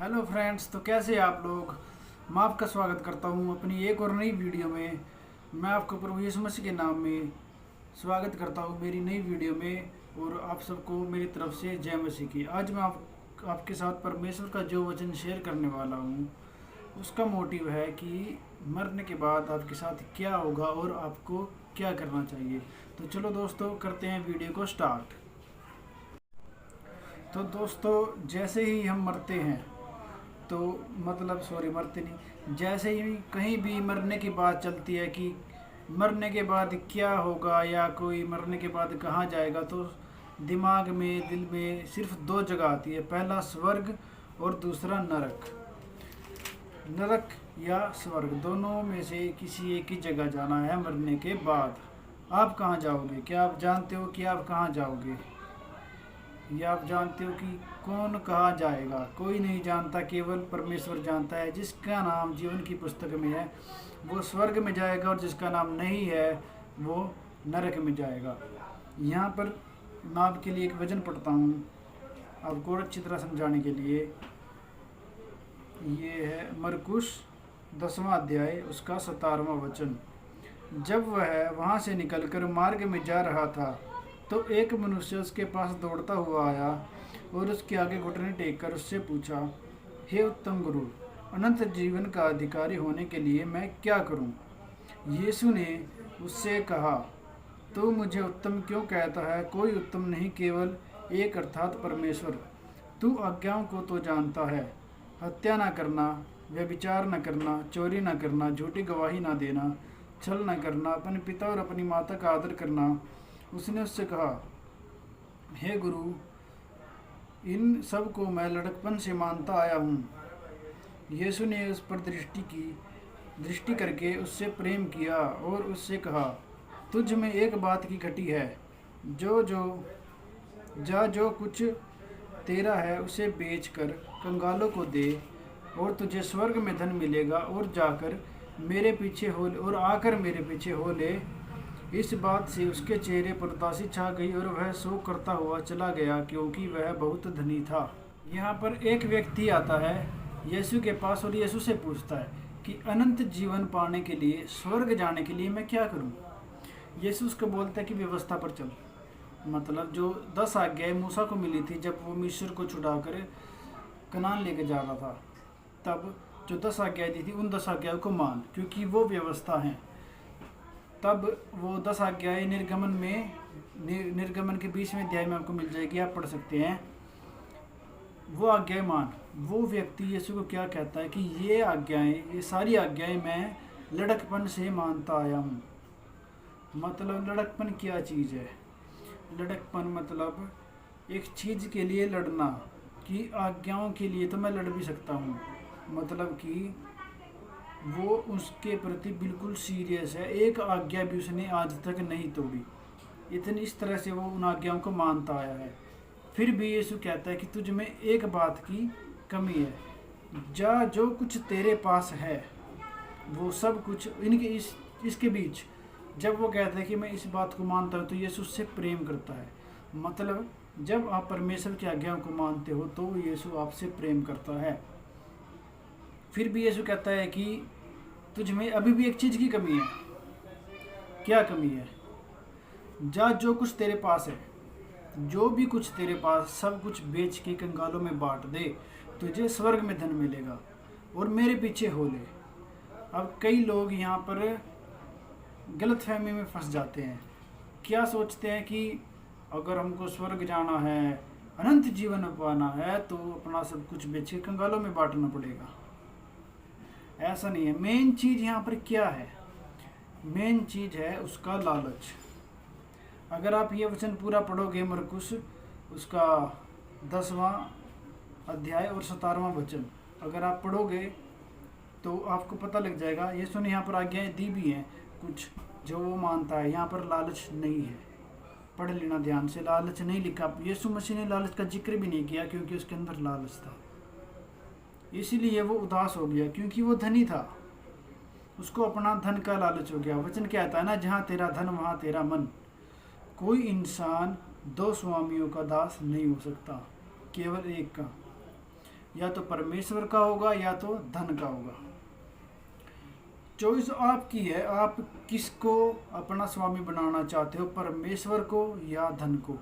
Hello friends, तो कैसे हैं आप लोग। मैं आपका स्वागत करता हूं अपनी एक और नई वीडियो में। मैं आपको प्रभु यीशु मसीह के नाम में स्वागत करता हूं मेरी नई वीडियो में। और आप सबको मेरी तरफ से जय मसीह की। आज मैं आपके साथ परमेश्वर का जो वचन शेयर करने वाला हूं, उसका मोटिव है कि मरने के बाद आपके साथ क्या होगा और आपको क्या करना चाहिए। तो चलो दोस्तों, करते हैं वीडियो को स्टार्ट। तो दोस्तों, जैसे ही हम मरते हैं तो मरते नहीं, जैसे ही कहीं भी मरने की बात चलती है कि मरने के बाद क्या होगा या कोई मरने के बाद कहाँ जाएगा, तो दिमाग में दिल में सिर्फ दो जगह आती है। पहला स्वर्ग और दूसरा नरक। नरक या स्वर्ग, दोनों में से किसी एक ही जगह जाना है मरने के बाद। आप कहाँ जाओगे? क्या आप जानते हो कि आप कहाँ जाओगे? या आप जानते हो कि कौन कहाँ जाएगा? कोई नहीं जानता, केवल परमेश्वर जानता है। जिसका नाम जीवन की पुस्तक में है वो स्वर्ग में जाएगा, और जिसका नाम नहीं है वो नरक में जाएगा। यहाँ पर मैं आपके लिए एक वचन पढ़ता हूँ आपको अच्छी तरह समझाने के लिए। ये है मरकुस 10वां अध्याय, उसका 17वां वचन। जब वह वहाँ से निकलकर मार्ग में जा रहा था तो एक मनुष्य उसके पास दौड़ता हुआ आया और उसके आगे घुटने टेक कर उससे पूछा, हे उत्तम गुरु, अनंत जीवन का अधिकारी होने के लिए मैं क्या करूं? यीशु ने उससे कहा, तू मुझे उत्तम क्यों कहता है? कोई उत्तम नहीं, केवल एक, अर्थात परमेश्वर। तू आज्ञाओं को तो जानता है, हत्या न करना, व्यभिचार न करना, चोरी न करना, झूठी गवाही न देना, छल न करना, अपने पिता और अपनी माता का आदर करना। उसने उससे कहा, हे गुरु, इन सब को मैं लड़कपन से मानता आया हूँ। यीशु ने उस पर दृष्टि करके उससे प्रेम किया और उससे कहा, तुझ में एक बात की घटी है। जो जो जो कुछ तेरा है उसे बेचकर कंगालों को दे, और तुझे स्वर्ग में धन मिलेगा। और आकर मेरे पीछे हो ले। इस बात से उसके चेहरे पर उदासी छा गई और वह शोक करता हुआ चला गया, क्योंकि वह बहुत धनी था। यहाँ पर एक व्यक्ति आता है यीशु के पास और यीशु से पूछता है कि अनंत जीवन पाने के लिए, स्वर्ग जाने के लिए मैं क्या करूँ? यीशु उसको बोलता है कि व्यवस्था पर चल। मतलब जो 10 आज्ञाएं मूसा को मिली थी जब वो मिस्र को छुड़ाकर कनान लेके जा रहा था, तब जो 10 आज्ञाएं दी थी उन 10 आज्ञाओं को मान, क्योंकि वो व्यवस्था है। तब वो 10 आज्ञाएं निर्गमन के 20वें अध्याय में आपको मिल जाएगी, आप पढ़ सकते हैं। वो आज्ञाएं मान। वो व्यक्ति यीशु को क्या कहता है कि ये सारी आज्ञाएं मैं लड़कपन से मानता आया हूँ। मतलब लड़कपन क्या चीज़ है? लड़कपन मतलब एक चीज़ के लिए लड़ना, कि आज्ञाओं के लिए तो मैं लड़ भी सकता हूँ। मतलब कि वो उसके प्रति बिल्कुल सीरियस है, एक आज्ञा भी उसने आज तक नहीं तोड़ी। इस तरह से वो उन आज्ञाओं को मानता आया है। फिर भी यीशु कहता है कि तुझ में एक बात की कमी है। जो कुछ तेरे पास है वो सब कुछ इसके बीच। जब वो कहता है कि मैं इस बात को मानता हूँ, तो यीशु उससे प्रेम करता है। मतलब जब आप परमेश्वर की आज्ञाओं को मानते हो तो यीशु आपसे प्रेम करता है। फिर भी यीशु कहता है कि तुझ में अभी भी एक चीज़ की कमी है। क्या कमी है? जो कुछ तेरे पास है, जो भी कुछ तेरे पास, सब कुछ बेच के कंगालों में बांट दे, तुझे स्वर्ग में धन मिलेगा, और मेरे पीछे हो ले। अब कई लोग यहाँ पर गलतफहमी में फंस जाते हैं। क्या सोचते हैं कि अगर हमको स्वर्ग जाना है, अनंत जीवन पाना है, तो अपना सब कुछ बेच के कंगालों में बांटना पड़ेगा। ऐसा नहीं है। मेन चीज़ यहाँ पर क्या है? मेन चीज़ है उसका लालच। अगर आप ये वचन पूरा पढ़ोगे, मरकुस उसका 10वां अध्याय और 17वां वचन अगर आप पढ़ोगे तो आपको पता लग जाएगा। यीशु ने यहाँ पर आज्ञाएं दी भी हैं कुछ जो वो मानता है। यहाँ पर लालच नहीं है, पढ़ लेना ध्यान से। लालच नहीं लिखा, यीशु मसीह ने लालच का जिक्र भी नहीं किया, क्योंकि उसके अंदर लालच था। इसीलिए वो उदास हो गया, क्योंकि वो धनी था, उसको अपना धन का लालच हो गया। वचन कहता है ना, जहाँ तेरा धन वहाँ तेरा मन। कोई इंसान 2 स्वामियों का दास नहीं हो सकता, केवल एक का। या तो परमेश्वर का होगा या तो धन का होगा। चॉइस आपकी है, आप किसको अपना स्वामी बनाना चाहते हो, परमेश्वर को या धन को।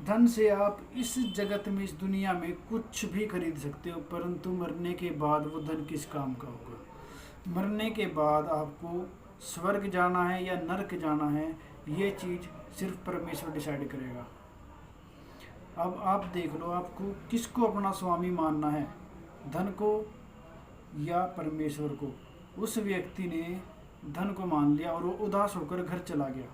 धन से आप इस जगत में, इस दुनिया में कुछ भी खरीद सकते हो, परंतु मरने के बाद वो धन किस काम का होगा। मरने के बाद आपको स्वर्ग जाना है या नरक जाना है, ये चीज़ सिर्फ परमेश्वर डिसाइड करेगा। अब आप देख लो, आपको किसको अपना स्वामी मानना है, धन को या परमेश्वर को। उस व्यक्ति ने धन को मान लिया और वो उदास होकर घर चला गया।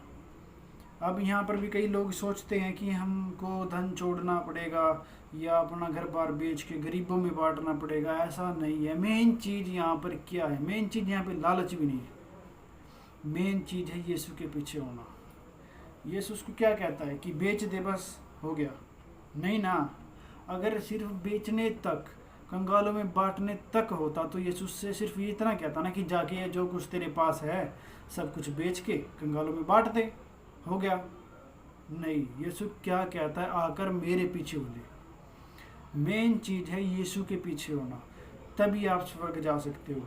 अब यहाँ पर भी कई लोग सोचते हैं कि हमको धन छोड़ना पड़ेगा या अपना घर बार बेच के गरीबों में बांटना पड़ेगा। ऐसा नहीं है। मेन चीज़ यहाँ पर क्या है? मेन चीज़ यहाँ पे लालच भी नहीं है, मेन चीज़ है यीशु के पीछे होना। यीशु उसको क्या कहता है कि बेच दे बस हो गया? नहीं ना। अगर सिर्फ बेचने तक, कंगालों में बांटने तक होता तो यीशु से सिर्फ ये इतना कहता ना कि जाके जो कुछ तेरे पास है सब कुछ बेच के कंगालों में बांट दे, हो गया। नहीं, यीशु क्या कहता है? आकर मेरे पीछे हो ले। मेन चीज़ है यीशु के पीछे होना, तभी आप स्वर्ग जा सकते हो।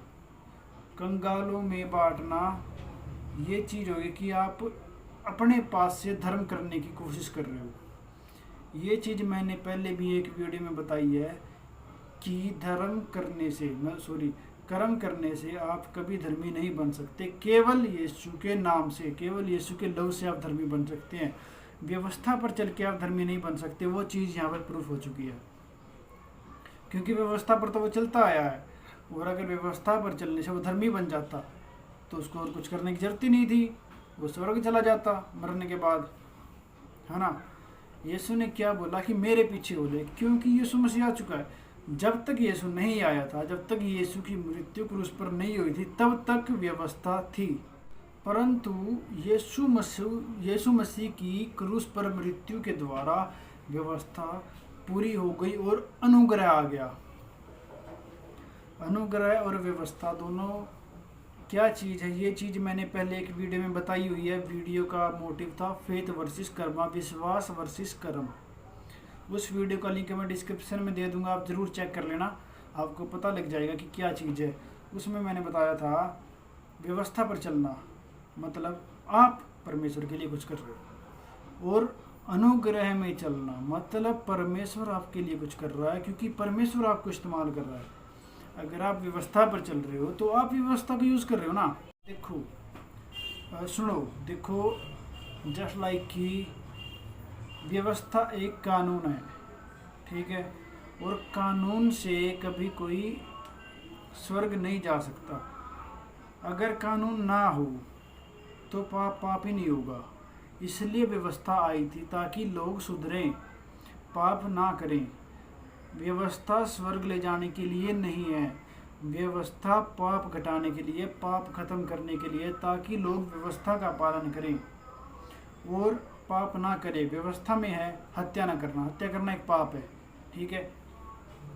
कंगालों में बांटना ये चीज़ होगी कि आप अपने पास से धर्म करने की कोशिश कर रहे हो। ये चीज़ मैंने पहले भी एक वीडियो में बताई है कि कर्म करने से आप कभी धर्मी नहीं बन सकते। केवल यीशु के नाम से, केवल यीशु के लव से आप धर्मी बन सकते हैं। व्यवस्था पर चल के आप धर्मी नहीं बन सकते। वो चीज़ यहाँ पर प्रूफ हो चुकी है, क्योंकि व्यवस्था पर तो वो चलता आया है। और अगर व्यवस्था पर चलने से वो धर्मी बन जाता तो उसको और कुछ करने की जरूरत ही नहीं थी, वो स्वर्ग चला जाता मरने के बाद, है ना। यीशु ने क्या बोला कि मेरे पीछे हो ले, क्योंकि यीशु मसीह आ चुका है। जब तक यीशु नहीं आया था, जब तक यीशु की मृत्यु क्रूस पर नहीं हुई थी, तब तक व्यवस्था थी। परंतु यीशु मसीह की क्रूस पर मृत्यु के द्वारा व्यवस्था पूरी हो गई और अनुग्रह आ गया। अनुग्रह और व्यवस्था दोनों क्या चीज़ है? ये चीज़ मैंने पहले एक वीडियो में बताई हुई है। वीडियो का मोटिव था फेथ वर्सेस कर्म, विश्वास वर्सेस कर्म। उस वीडियो का लिंक मैं डिस्क्रिप्शन में दे दूंगा, आप ज़रूर चेक कर लेना, आपको पता लग जाएगा कि क्या चीज़ है। उसमें मैंने बताया था व्यवस्था पर चलना मतलब आप परमेश्वर के लिए कुछ कर रहे हो, और अनुग्रह में चलना मतलब परमेश्वर आपके लिए कुछ कर रहा है, क्योंकि परमेश्वर आपको इस्तेमाल कर रहा है। अगर आप व्यवस्था पर चल रहे हो तो आप व्यवस्था को यूज़ कर रहे हो ना। देखो सुनो, देखो जस्ट लाइक कि व्यवस्था एक कानून है, ठीक है, और कानून से कभी कोई स्वर्ग नहीं जा सकता। अगर कानून ना हो तो पाप ही नहीं होगा। इसलिए व्यवस्था आई थी ताकि लोग सुधरें, पाप ना करें। व्यवस्था स्वर्ग ले जाने के लिए नहीं है, व्यवस्था पाप घटाने के लिए, पाप खत्म करने के लिए, ताकि लोग व्यवस्था का पालन करें और पाप ना करें। व्यवस्था में है हत्या ना करना, हत्या करना एक पाप है, ठीक है।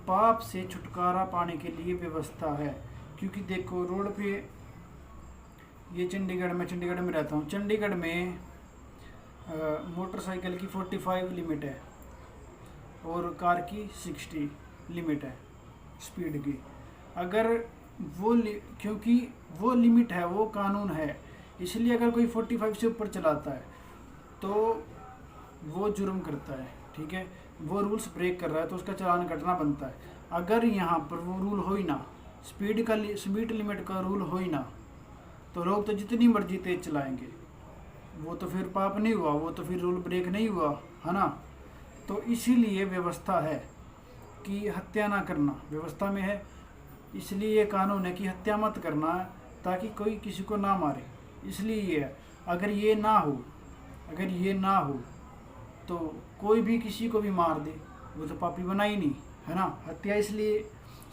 पाप से छुटकारा पाने के लिए व्यवस्था है, क्योंकि देखो रोड पे, ये चंडीगढ़ में रहता हूँ। चंडीगढ़ में मोटरसाइकिल की 45 लिमिट है और कार की 60 लिमिट है स्पीड की। अगर वो क्योंकि वो लिमिट है, वो कानून है, इसलिए अगर कोई 45 से ऊपर चलाता है तो वो जुर्म करता है, ठीक है, वो रूल्स ब्रेक कर रहा है तो उसका चालान कटना बनता है। अगर यहाँ पर वो रूल हो ही ना, स्पीड लिमिट का रूल हो ही ना, तो लोग तो जितनी मर्जी तेज चलाएंगे, वो तो फिर पाप नहीं हुआ, वो तो फिर रूल ब्रेक नहीं हुआ, है ना। तो इसीलिए व्यवस्था है कि हत्या ना करना, व्यवस्था में है। इसलिए ये कानून है कि हत्या मत करना, ताकि कोई किसी को ना मारे। इसलिए ये है। अगर ये ना हो तो कोई भी किसी को भी मार दे, वो तो पापी बना ही नहीं, है ना। हत्या इसलिए,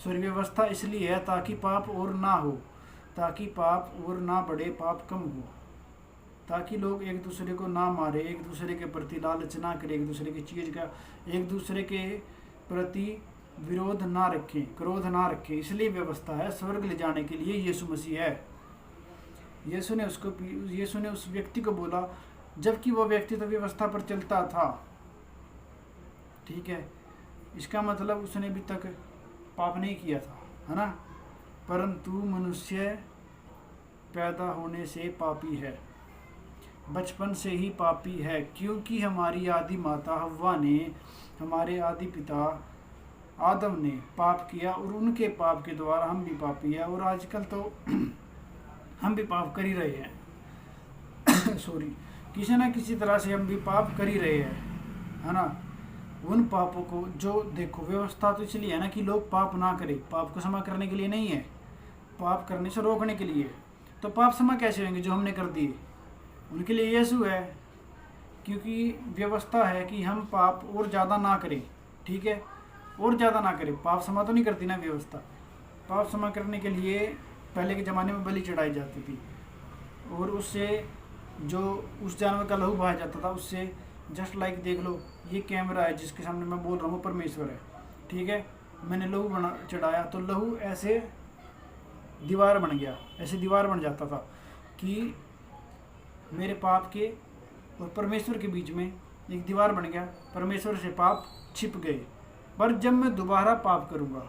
व्यवस्था इसलिए है ताकि पाप और ना हो, ताकि पाप और ना बढ़े, पाप कम हो, ताकि लोग एक दूसरे को ना मारे, एक दूसरे के प्रति लालच ना करें, एक दूसरे की चीज़ का, एक दूसरे के प्रति विरोध ना रखें, क्रोध ना रखें। इसलिए व्यवस्था है। स्वर्ग ले जाने के लिए यीशु मसीह है। यीशु ने उस व्यक्ति को बोला, जबकि वो व्यक्ति तो व्यवस्था पर चलता था, ठीक है। इसका मतलब उसने अभी तक पाप नहीं किया था, है ना, परंतु मनुष्य पैदा होने से पापी है, बचपन से ही पापी है, क्योंकि हमारी आदि माता हव्वा ने, हमारे आदि पिता आदम ने पाप किया और उनके पाप के द्वारा हम भी पापी है। और आजकल तो हम भी पाप कर ही रहे हैं सॉरी, किसी ना किसी तरह से हम भी पाप कर ही रहे हैं, है ना। उन पापों को जो देखो, व्यवस्था तो इसलिए है ना कि लोग पाप ना करें, पाप को क्षमा करने के लिए नहीं है, पाप करने से रोकने के लिए। तो पाप क्षमा कैसे होंगे जो हमने कर दिए? उनके लिए यीशु है, क्योंकि व्यवस्था है कि हम पाप और ज़्यादा ना करें, ठीक है, और ज़्यादा ना करें। पाप क्षमा तो नहीं करती ना व्यवस्था। पाप क्षमा करने के लिए पहले के ज़माने में बलि चढ़ाई जाती थी, और उससे जो उस जानवर का लहू बहाया जाता था, उससे जस्ट लाइक देख लो, ये कैमरा है जिसके सामने मैं बोल रहा हूँ, परमेश्वर है, ठीक है। मैंने लहू बना चढ़ाया तो लहू ऐसे दीवार बन गया, ऐसे दीवार बन जाता था कि मेरे पाप के और परमेश्वर के बीच में एक दीवार बन गया, परमेश्वर से पाप छिप गए। पर जब मैं दोबारा पाप करूँगा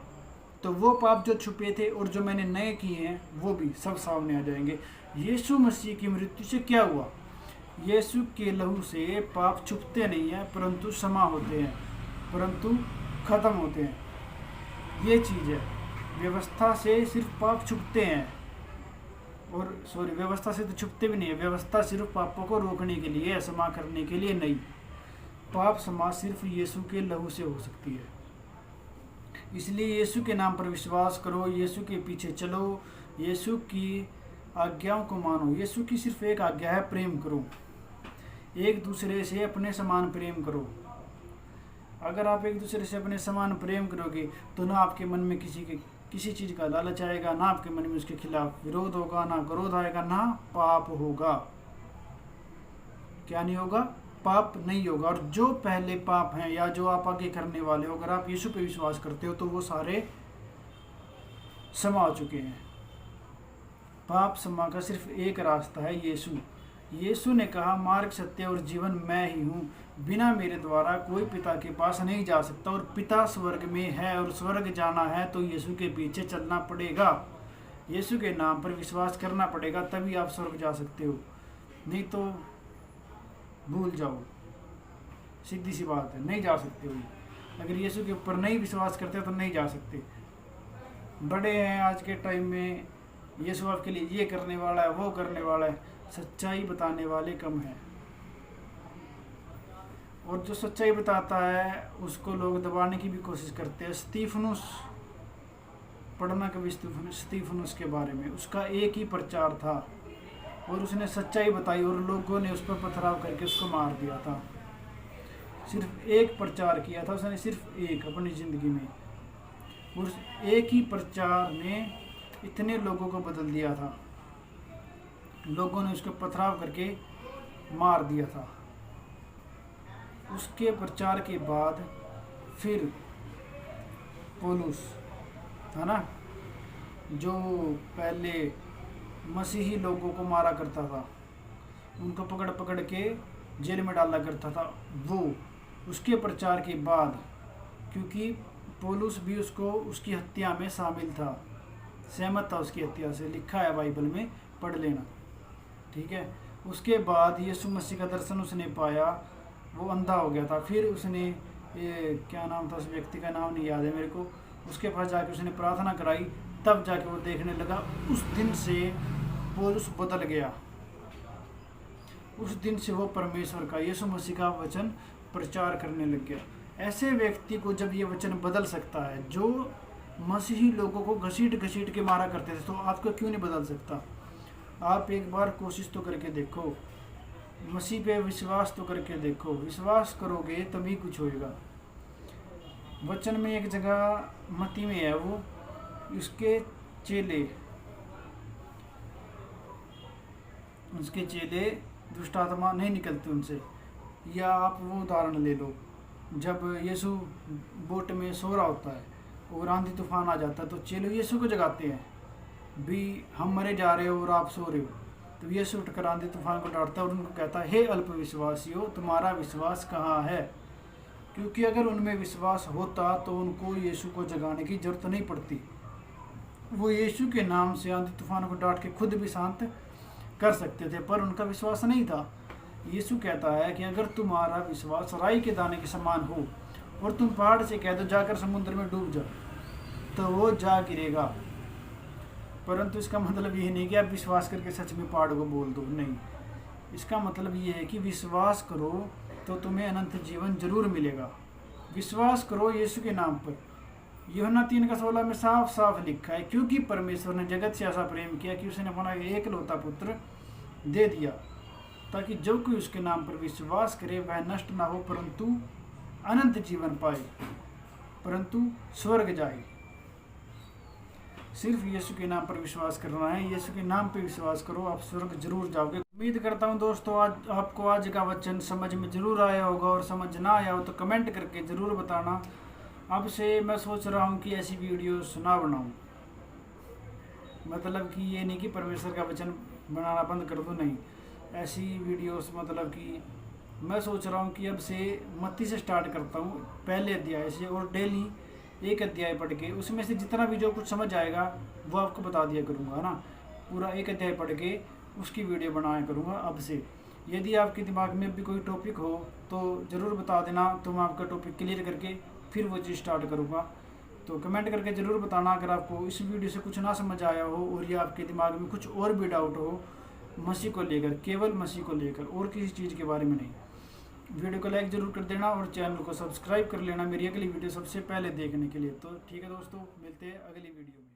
तो वो पाप जो छुपे थे और जो मैंने नए किए हैं वो भी सब सामने आ जाएंगे। यीशु मसीह की मृत्यु से क्या हुआ? यीशु के लहू से पाप छुपते नहीं हैं, परंतु क्षमा होते हैं, परंतु ख़त्म होते हैं। ये चीज़ है, व्यवस्था से सिर्फ पाप छुपते हैं, और सॉरी, व्यवस्था से तो छुपते भी नहीं है। व्यवस्था सिर्फ पापों को रोकने के लिए, क्षमा करने के लिए नहीं। पाप क्षमा सिर्फ यीशु के लहू से हो सकती है। इसलिए यीशु के नाम पर विश्वास करो, यीशु के पीछे चलो, यीशु की आज्ञाओं को मानो। यीशु की सिर्फ एक आज्ञा है, प्रेम करो, एक दूसरे से अपने समान प्रेम करो। अगर आप एक दूसरे से अपने समान प्रेम करोगे तो ना आपके मन में किसी चीज़ का लालच आएगा, ना आपके मन में उसके खिलाफ विरोध होगा, ना क्रोध आएगा, ना पाप होगा। क्या नहीं होगा? पाप नहीं होगा। और जो पहले पाप हैं या जो आप आगे करने वाले हो, अगर आप यीशु पे विश्वास करते हो तो वो सारे क्षमा हो चुके हैं। पाप क्षमा का सिर्फ एक रास्ता है, यीशु। यीशु ने कहा, मार्ग, सत्य और जीवन मैं ही हूँ, बिना मेरे द्वारा कोई पिता के पास नहीं जा सकता, और पिता स्वर्ग में है, और स्वर्ग जाना है तो यीशु के पीछे चलना पड़ेगा, यीशु के नाम पर विश्वास करना पड़ेगा, तभी आप स्वर्ग जा सकते हो, नहीं तो भूल जाओ। सीधी सी बात है, नहीं जा सकते हो। अगर यीशु के ऊपर नहीं विश्वास करते तो नहीं जा सकते। बड़े हैं आज के टाइम में, यीशु आपके लिए ये करने वाला है, वो करने वाला है, सच्चाई बताने वाले कम हैं। और जो सच्चाई बताता है उसको लोग दबाने की भी कोशिश करते हैं। स्तीफनुस, पढ़ना कभी स्तीफनुस के बारे में, उसका एक ही प्रचार था और उसने सच्चाई बताई और लोगों ने उस पर पथराव करके उसको मार दिया था। सिर्फ एक प्रचार किया था उसने, सिर्फ एक अपनी ज़िंदगी में, और उस एक ही प्रचार ने इतने लोगों को बदल दिया था। लोगों ने उसको पथराव करके मार दिया था। उसके प्रचार के बाद फिर पौलुस, है ना, जो पहले मसीही लोगों को मारा करता था, उनको पकड़ पकड़ के जेल में डाला करता था, वो उसके प्रचार के बाद, क्योंकि पौलुस भी उसकी हत्या में शामिल था, सहमत था उसकी हत्या से, लिखा है बाइबल में, पढ़ लेना, ठीक है। उसके बाद यीशु मसीह का दर्शन उसने पाया, वो अंधा हो गया था। फिर उसने, ये क्या नाम था उस व्यक्ति का, नाम नहीं याद है मेरे को, उसके पास जाके उसने प्रार्थना कराई, तब जाके वो देखने लगा। उस दिन से पौलुस बदल गया। उस दिन से वो परमेश्वर का, यीशु मसीह का वचन प्रचार करने लग गया। ऐसे व्यक्ति को जब ये वचन बदल सकता है, जो मसीही लोगों को घसीट घसीट के मारा करते थे, तो आपको क्यों नहीं बदल सकता? आप एक बार कोशिश तो करके देखो, मसीह पे विश्वास तो करके देखो। विश्वास करोगे तभी कुछ होएगा। वचन में एक जगह मत्ती में है, वो उसके चेले दुष्ट आत्मा नहीं निकलती उनसे। या आप वो उदाहरण ले लो, जब यीशु बोट में सो रहा होता है और आंधी तूफान आ जाता है, तो चेले यीशु को जगाते हैं, भी हम मरे जा रहे हो और आप सो रहे हो। तो यीशु उठकर आंधी तूफान को डांटता है और उनको कहता है, हे अल्प विश्वासियों, तुम्हारा विश्वास कहाँ है? क्योंकि अगर उनमें विश्वास होता तो उनको यीशु को जगाने की जरूरत नहीं पड़ती। वो यीशु के नाम से आंधी तूफान को डांट के खुद भी शांत कर सकते थे, पर उनका विश्वास नहीं था। यीशु कहता है कि अगर तुम्हारा विश्वास राई के दाने के समान हो और तुम पहाड़ से कह दो जाकर समुद्र में डूब जाओ, तो वो जा गिरेगा। परंतु इसका मतलब ये नहीं कि आप विश्वास करके सच में पहाड़ को बोल दो, नहीं। इसका मतलब ये है कि विश्वास करो तो तुम्हें अनंत जीवन जरूर मिलेगा। विश्वास करो यीशु के नाम पर। यूहन्ना 3:16 में साफ साफ लिखा है, क्योंकि परमेश्वर ने जगत से ऐसा प्रेम किया कि उसने अपना एकलौता पुत्र दे दिया, ताकि जो कोई उसके नाम पर विश्वास करे वह नष्ट ना हो परंतु अनंत जीवन पाए, परंतु स्वर्ग जाए। सिर्फ यीशु के नाम पर विश्वास करना है। यीशु के नाम पर विश्वास करो, आप स्वर्ग जरूर जाओगे। उम्मीद करता हूँ दोस्तों आपको आज का वचन समझ में जरूर आया होगा, और समझ ना आया हो तो कमेंट करके ज़रूर बताना। अब से मैं सोच रहा हूँ कि ऐसी वीडियोस ना बनाऊँ, मतलब कि ये नहीं कि परमेश्वर का वचन बनाना बंद कर दूँ, नहीं। ऐसी वीडियोस मतलब कि मैं सोच रहा हूँ कि अब से मत्ती से स्टार्ट करता हूँ, पहले अध्याय से, और डेली एक अध्याय पढ़ के उसमें से जितना भी जो कुछ समझ आएगा वो आपको बता दिया करूँगा ना। पूरा एक अध्याय पढ़ के उसकी वीडियो बनाया करूँगा अब से। यदि आपके दिमाग में भी कोई टॉपिक हो तो ज़रूर बता देना, तो मैं आपका टॉपिक क्लियर करके फिर वो चीज़ स्टार्ट करूँगा। तो कमेंट करके ज़रूर बताना अगर आपको इस वीडियो से कुछ ना समझ आया हो, और या आपके दिमाग में कुछ और भी डाउट हो मसीह को लेकर, केवल मसीह को लेकर, और किसी चीज़ के बारे में नहीं। वीडियो को लाइक ज़रूर कर देना और चैनल को सब्सक्राइब कर लेना मेरी अगली वीडियो सबसे पहले देखने के लिए। तो ठीक है दोस्तों, मिलते हैं अगली वीडियो में।